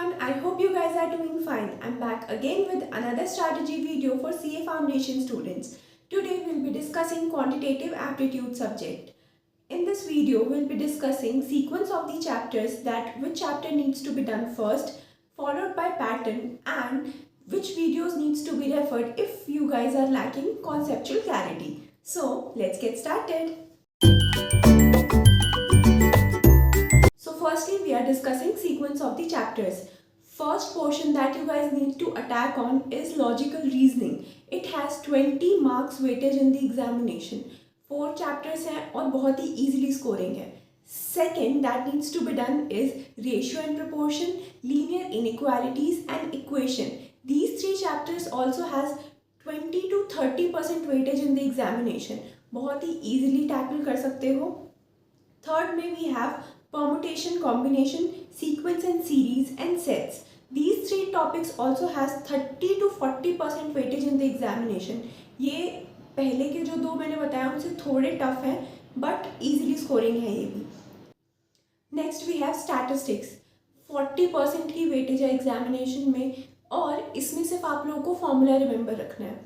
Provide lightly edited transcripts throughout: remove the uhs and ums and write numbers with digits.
everyone, I hope you guys are doing fine. I'm back again with another strategy video for CA Foundation students. Today we'll be discussing quantitative aptitude subject. In this video, we'll be discussing sequence of the chapters, that which chapter needs to be done first, followed by pattern, and which videos needs to be referred if you guys are lacking conceptual clarity. So let's get started. So firstly, we are discussing sequence of the chapters. First portion that you guys need to attack on is logical reasoning. It has 20 marks weightage in the examination. 4 chapters हैं और बहुत ही easily scoring है. Second that needs to be done is ratio and proportion, linear inequalities and equation. These 3 chapters also has 20 to 30% weightage in the examination. बहुत ही easily tackle कर सकते हो. Third में we have permutation, combination, sequence and series and sets. These 3 topics also has 30 to 40% weightage in the examination. ये पहले के जो 2 मैंने बताया उनसे थोड़े टफ हैं बट easily scoring है ये भी. Next we have statistics. 40% की weightage है examination में और इसमें सिर्फ आप लोगों को फॉर्मूला रिमेंबर रखना है.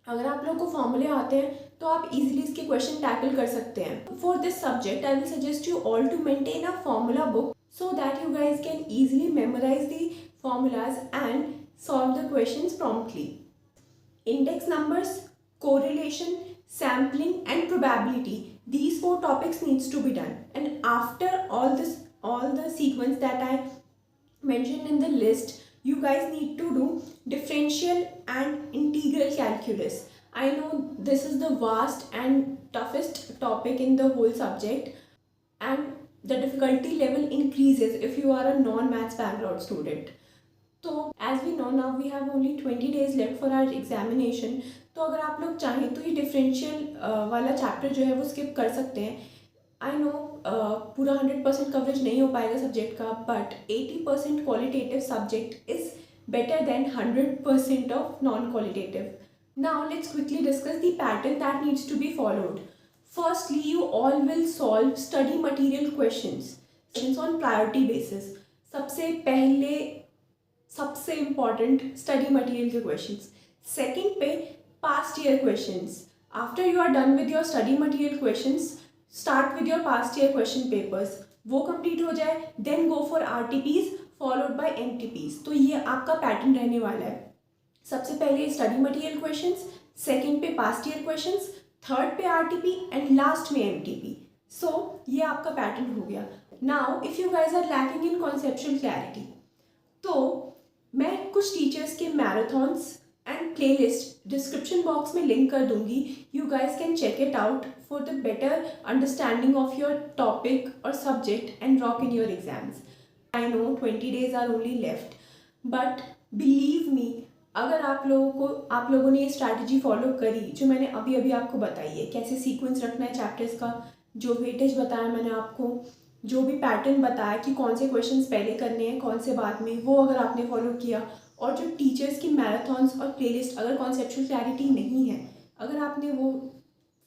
अगर आप लोगों को फॉर्मूले आते हैं तो आप इजीली इसके क्वेश्चन टैकल कर सकते हैं. For this subject I will suggest you all to maintain a formula book so that you guys can easily memorize the formulas and solve the questions promptly. Index numbers, correlation, sampling and probability. These 4 topics needs to be done. And after all the sequence that I mentioned in the list, you guys need to do differential and integral calculus. I know this is the vast and toughest topic in the whole subject, and the difficulty level increases if you are a non-maths background student. तो as we know now we have only 20 days left for our examination. तो अगर आप लोग चाहें तो ये differential वाला chapter जो है वो स्किप कर सकते हैं. आई नो पूरा 100% कवरेज नहीं हो पाएगा सब्जेक्ट का, but 80% qualitative subject is better than 100% of non-qualitative. Now let's quickly discuss the pattern that needs to be followed. Firstly, you all will solve study material questions on priority basis. सबसे पहले सबसे important study material के questions. Second पे past year questions. After you are done with your study material questions, start with your past year question papers. वो complete हो जाए, then go for RTPs followed by MTPs. तो ये आपका pattern रहने वाला है. सबसे पहले स्टडी मटेरियल क्वेश्चंस, सेकंड पे पास्ट ईयर क्वेश्चंस, थर्ड पे आरटीपी एंड लास्ट में एमटीपी. सो ये आपका पैटर्न हो गया. Now if you guys are lacking in conceptual clarity, तो मैं कुछ टीचर्स के marathons and playlist description box में लिंक कर दूंगी. You guys can check it out for the better understanding of your topic और subject and rock in your exams. I know 20 days are only left, but believe me, अगर आप लोगों ने ये strategy follow करी जो मैंने अभी आपको बताई है, कैसे सीक्वेंस रखना है चैप्टर्स का, जो वेटेज बताया मैंने आपको, जो भी पैटर्न बताया कि कौन से क्वेश्चंस पहले करने हैं कौन से बाद में, वो अगर आपने फॉलो किया, और जो टीचर्स की मैराथॉन्स और प्लेलिस्ट, अगर कॉन्सेप्चुअल क्लैरिटी नहीं है, अगर आपने वो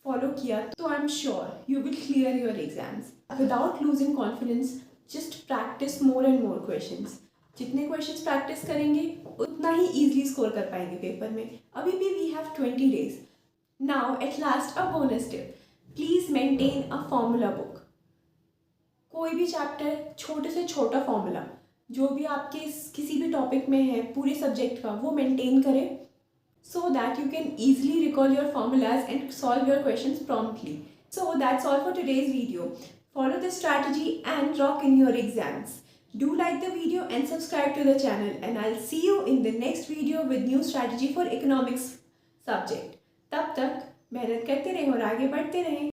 फॉलो किया, तो I am sure you will clear your exams without losing confidence. Just practice more and more questions. जितने क्वेश्चंस प्रैक्टिस करेंगे उतना ही ईजिली स्कोर कर पाएंगे पेपर में. अभी भी we have 20 days. Now at last a bonus tip. Please maintain a formula book. कोई भी चैप्टर, छोटे से छोटा फॉर्मूला जो भी आपके किसी भी टॉपिक में है पूरे सब्जेक्ट का, वो मेंटेन करें so that you can easily recall your formulas and solve your questions promptly. So that's all for today's video. Follow this strategy and rock in your exams. Do like the video and subscribe to the channel, and I'll see you in the next video with new strategy for economics subject. तब तक मेहनत करते रहें और आगे बढ़ते रहें.